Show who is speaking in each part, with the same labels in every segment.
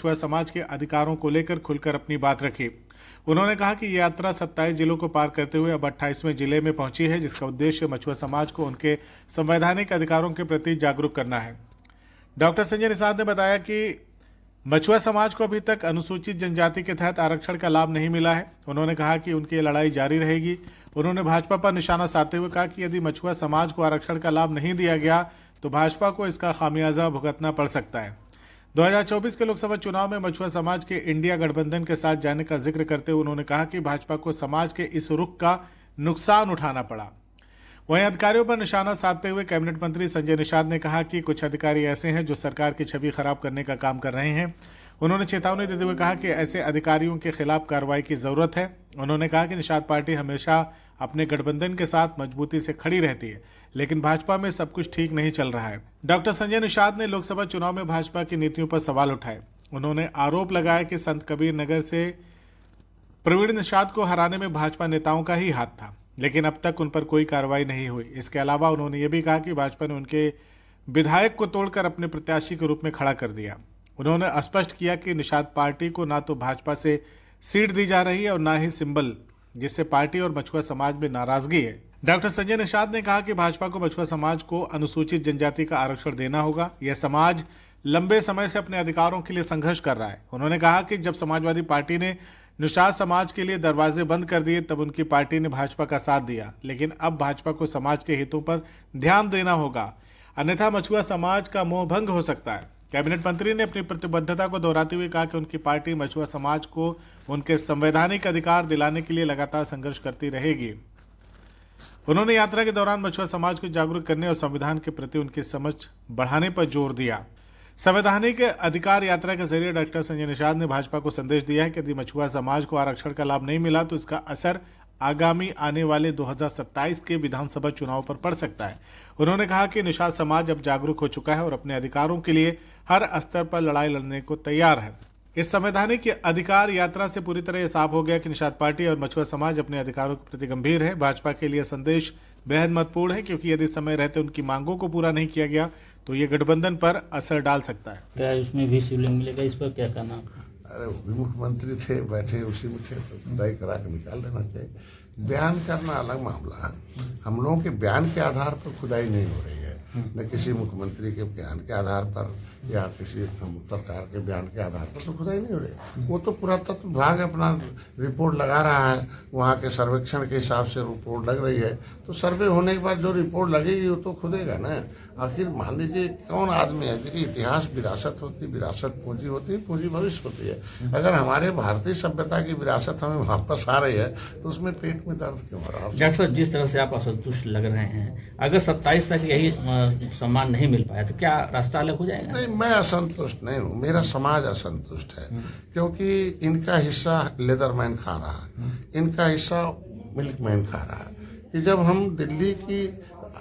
Speaker 1: मछुआ समाज के अधिकारों को लेकर खुलकर अपनी बात रखी। उन्होंने कहा कि ये यात्रा 27 जिलों को पार करते हुए अब 28वें जिले में पहुंची है, जिसका उद्देश्य मछुआ समाज को उनके संवैधानिक अधिकारों के प्रति जागरूक करना है। डॉक्टर संजय निषाद ने बताया कि मछुआ समाज को अभी तक अनुसूचित जनजाति के तहत आरक्षण का लाभ नहीं मिला है। उन्होंने कहा कि उनकी लड़ाई जारी रहेगी। उन्होंने भाजपा पर निशाना साधते हुए कहा कि यदि मछुआ समाज को आरक्षण का लाभ नहीं दिया गया तो भाजपा को इसका खामियाजा भुगतना पड़ सकता है। 2024 के लोकसभा चुनाव में मछुआ समाज के इंडिया गठबंधन के साथ जाने का जिक्र करते हुए उन्होंने कहा कि भाजपा को समाज के इस रुख का नुकसान उठाना पड़ा। वहीं अधिकारियों पर निशाना साधते हुए कैबिनेट मंत्री संजय निषाद ने कहा कि कुछ अधिकारी ऐसे हैं जो सरकार की छवि खराब करने का काम कर रहे हैं। उन्होंने चेतावनी देते हुए कहा कि ऐसे अधिकारियों के खिलाफ कार्रवाई की जरूरत है। उन्होंने कहा कि निषाद पार्टी हमेशा अपने गठबंधन के साथ मजबूती से खड़ी रहती है, लेकिन भाजपा में सब कुछ ठीक नहीं चल रहा है। डॉक्टर संजय निषाद ने लोकसभा चुनाव में भाजपा की नीतियों पर सवाल उठाए। उन्होंने आरोप लगाया कि संत कबीर नगर से प्रवीण निषाद को हराने में भाजपा नेताओं का ही हाथ था, लेकिन अब तक उन पर कोई कार्रवाई नहीं हुई। इसके अलावा उन्होंने ये भी कहा कि भाजपा ने उनके विधायक को तोड़कर अपने प्रत्याशी के रूप में खड़ा कर दिया। उन्होंने स्पष्ट किया कि निषाद पार्टी को ना तो भाजपा से सीट दी जा रही है और ना ही सिंबल, जिससे पार्टी और मछुआ समाज में नाराजगी है। डॉक्टर संजय निषाद ने कहा कि भाजपा को मछुआ समाज को अनुसूचित जनजाति का आरक्षण देना होगा। यह समाज लंबे समय से अपने अधिकारों के लिए संघर्ष कर रहा है। उन्होंने कहा कि जब समाजवादी पार्टी ने निषाद समाज के लिए दरवाजे बंद कर दिए तब उनकी पार्टी ने भाजपा का साथ दिया, लेकिन अब भाजपा को समाज के हितों पर ध्यान देना होगा, अन्यथा मछुआ समाज का मोह भंग हो सकता है। कैबिनेट मंत्री ने अपनी प्रतिबद्धता को दोहराते हुए कहा कि उनकी पार्टी मछुआ समाज को उनके संवैधानिक अधिकार दिलाने के लिए लगातार संघर्ष करती रहेगी। उन्होंने यात्रा के दौरान मछुआ समाज को जागरूक करने और संविधान के प्रति उनकी समझ बढ़ाने पर जोर दिया। संवैधानिक अधिकार यात्रा के जरिए डॉक्टर संजय निषाद ने भाजपा को संदेश दिया है कि यदि मछुआ समाज को आरक्षण का लाभ नहीं मिला तो इसका असर आगामी आने वाले 2027 के विधानसभा चुनाव पर पड़ सकता है। उन्होंने कहा कि निषाद समाज अब जागरूक हो चुका है और अपने अधिकारों के लिए हर स्तर पर लड़ाई लड़ने को तैयार है। इस संवैधानिक अधिकार यात्रा से पूरी तरह साफ हो गया कि निषाद पार्टी और मछुआ समाज अपने अधिकारों के प्रति गंभीर है। भाजपा के लिए संदेश बेहद महत्वपूर्ण है, क्योंकि यदि समय रहते उनकी मांगों को पूरा नहीं किया गया तो ये गठबंधन पर असर डाल सकता है।
Speaker 2: क्या उसमें भी शिवलिंग मिलेगा, इस पर क्या कहना?
Speaker 3: अरे मुख्यमंत्री थे, बैठे उसी में थे, तो खुदाई करा के निकाल देना चाहिए। बयान करना अलग मामला है। हम लोगों के बयान के आधार पर खुदाई नहीं हो रही है, न किसी मुख्यमंत्री के बयान के आधार पर या किसी सरकार के बयान के आधार पर तो खुदाई नहीं हो रही। वो तो पुरातत्व विभाग अपना रिपोर्ट लगा रहा है, वहाँ के सर्वेक्षण के हिसाब से रिपोर्ट लग रही है, तो सर्वे होने के बाद जो रिपोर्ट लगेगी वो तो खुदेगा ना। आखिर मान लीजिए कौन आदमी है, देखिए इतिहास विरासत होती, विरासत पूंजी होती है, पूंजी भविष्य होती है। अगर हमारे भारतीय सभ्यता की विरासत हमें वापस आ रही है तो उसमें पेट में दर्द क्यों हो रहा है?
Speaker 2: डॉक्टर साहब, जिस तरह से आप असंतुष्ट लग रहे हैं, अगर 27 तक यही सम्मान नहीं मिल पाया तो क्या रास्ता अलग हो जाएगा?
Speaker 3: नहीं, मैं असंतुष्ट नहीं हूँ, मेरा समाज असंतुष्ट है, क्योंकि इनका हिस्सा लेदरमैन खा रहा है, इनका हिस्सा मिल्कमैन खा रहा है। कि जब हम दिल्ली की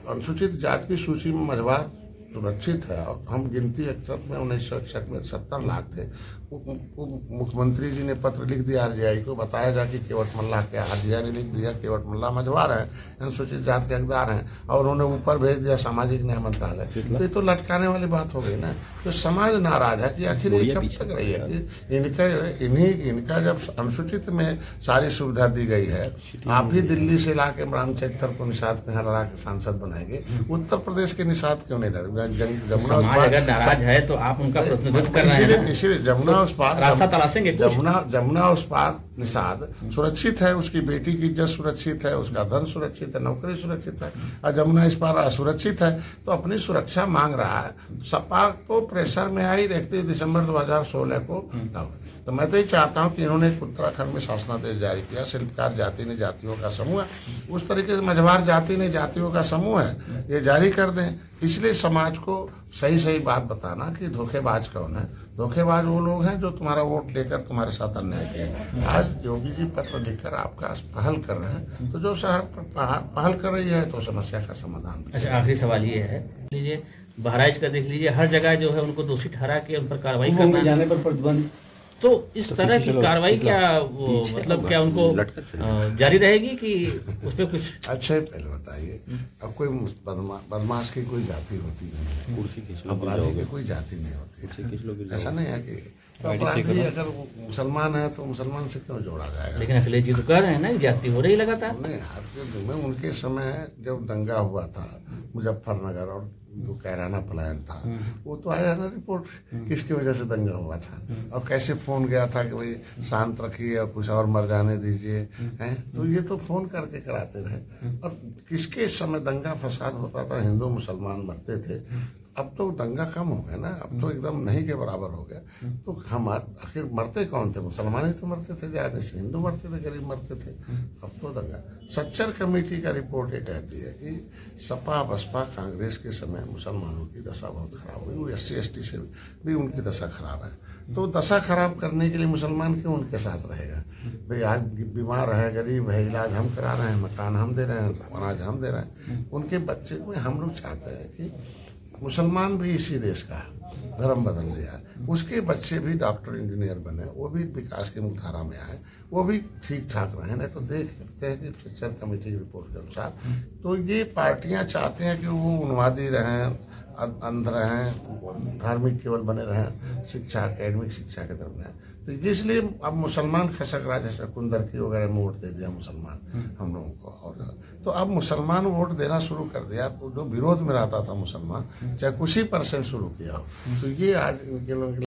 Speaker 3: अनुसूचित जाति की सूची में मझवार सुरक्षित है और हम गिनती 61 में 1961 में 70 लाख थे, मुख्यमंत्री जी ने पत्र लिख दिया आरजीआई को, बताया जा कि केवट मल्ला के आरजीआई ने लिख दिया केवट मल्ला मझवार है, अनुसूचित जाति के हकदार हैं, और उन्होंने ऊपर भेज दिया सामाजिक न्याय मंत्रालय। तो ये तो लटकाने वाली बात हो गई ना। तो समाज नाराज है कि आखिर ये कब तक रही है कि इनका जब अनुसूचित में सारी सुविधा दी गई है, आप ही दिल्ली से ला के रामचरित्र को निषाद में हरा के सांसद बनाएंगे, उत्तर प्रदेश के निषाद क्यों नहीं लगे?
Speaker 2: जमुना अगर नाराज है तो आप उनका प्रतिनिधित्व कर रहे हैं।
Speaker 3: इसीलिए जमुना उस पार
Speaker 2: रास्ता तलाशेंगे।
Speaker 3: जमुना उस पार निषाद सुरक्षित है, उसकी बेटी की इज्जत सुरक्षित है, उसका धन सुरक्षित है, नौकरी सुरक्षित है, और जमुना इस पार असुरक्षित है, तो अपनी सुरक्षा मांग रहा है। सपा तो प्रेशर में आई, 31 दिसंबर 2016 को। तो मैं तो ये चाहता हूँ कि इन्होंने उत्तराखंड में शासनादेश जारी किया, शिल्पकार जाति ने जातियों का समूह है, उस तरीके से मझवार जाति ने जातियों का समूह है, ये जारी कर दें। इसलिए समाज को सही सही बात बताना कि धोखेबाज कौन है। धोखेबाज वो लोग हैं जो तुम्हारा वोट लेकर तुम्हारे साथ अन्याय किए। आज योगी जी पत्र लिखकर आपका पहल कर रहे हैं, तो जो शहर पहल कर रही है तो समस्या का समाधान।
Speaker 2: अच्छा, आखिरी सवाल ये है, लीजिए बहराइच का देख लीजिए, हर जगह जो है उनको दोषी ठहरा के उन पर कार्रवाई करना जाने पर प्रतिबंध, तो इस तरह की कार्रवाई क्या वो मतलब क्या उनको जारी रहेगी कि उस पर कुछ?
Speaker 3: अच्छा, पहले बताइए, अब कोई बदमाश की कोई जाति होती नहीं है, अपराधी की कोई जाति नहीं होती है। ऐसा नहीं है कि तो अपराधी अगर मुसलमान है तो मुसलमान से क्यों जोड़ा जाएगा?
Speaker 2: लेकिन अखिलेश जी तो कह रहे हैं ना कि जाति हो रही लगातार।
Speaker 3: नहीं, में उनके समय जब दंगा हुआ था मुजफ्फरनगर और जो कैराना पलायन था, वो तो आया ना रिपोर्ट किसकी वजह से दंगा हुआ था और कैसे फोन गया था कि भाई शांत रखिए और कुछ और मर जाने दीजिए, हैं? तो ये तो फोन करके कराते रहे। और किसके समय दंगा फसाद होता था, हिंदू मुसलमान मरते थे। अब तो दंगा कम हो गया ना, अब तो एकदम नहीं के बराबर हो गया। तो हम आखिर मरते कौन थे? मुसलमान ही तो मरते थे ज्यादा से, हिंदू मरते थे, गरीब मरते थे। अब तो दंगा। सच्चर कमेटी का रिपोर्ट ये कहती है कि सपा बसपा कांग्रेस के समय मुसलमानों की दशा बहुत खराब हुई, वो SC/ST से भी उनकी दशा खराब है। तो दशा खराब करने के लिए मुसलमान क्यों उनके साथ रहेगा? भाई आज बीमार है, गरीब है, इलाज हम करा रहे हैं, मकान हम दे रहे हैं, अनाज हम दे रहे हैं, उनके बच्चे को हम लोग चाहते हैं कि मुसलमान भी इसी देश का धर्म बदल दिया, उसके बच्चे भी डॉक्टर इंजीनियर बने, वो भी विकास की मुख्यधारा में आए, वो भी ठीक ठाक रहे। नहीं तो देख सकते हैं कि सच्चर कमेटी की रिपोर्ट के अनुसार तो ये पार्टियां चाहते हैं कि वो उन्मादी रहें, अंध रहें, धार्मिक केवल बने रहें, शिक्षा एकेडमिक शिक्षा की तरफ रहें। तो इसलिए अब मुसलमान खसक रहा, जैसे कुंदरकी वगैरह में वोट दे दिया मुसलमान हम लोगों को। और तो अब मुसलमान वोट देना शुरू कर दिया, तो जो विरोध में रहता था मुसलमान चाहे कुछ ही % शुरू किया हो, तो ये आज इनके लोगों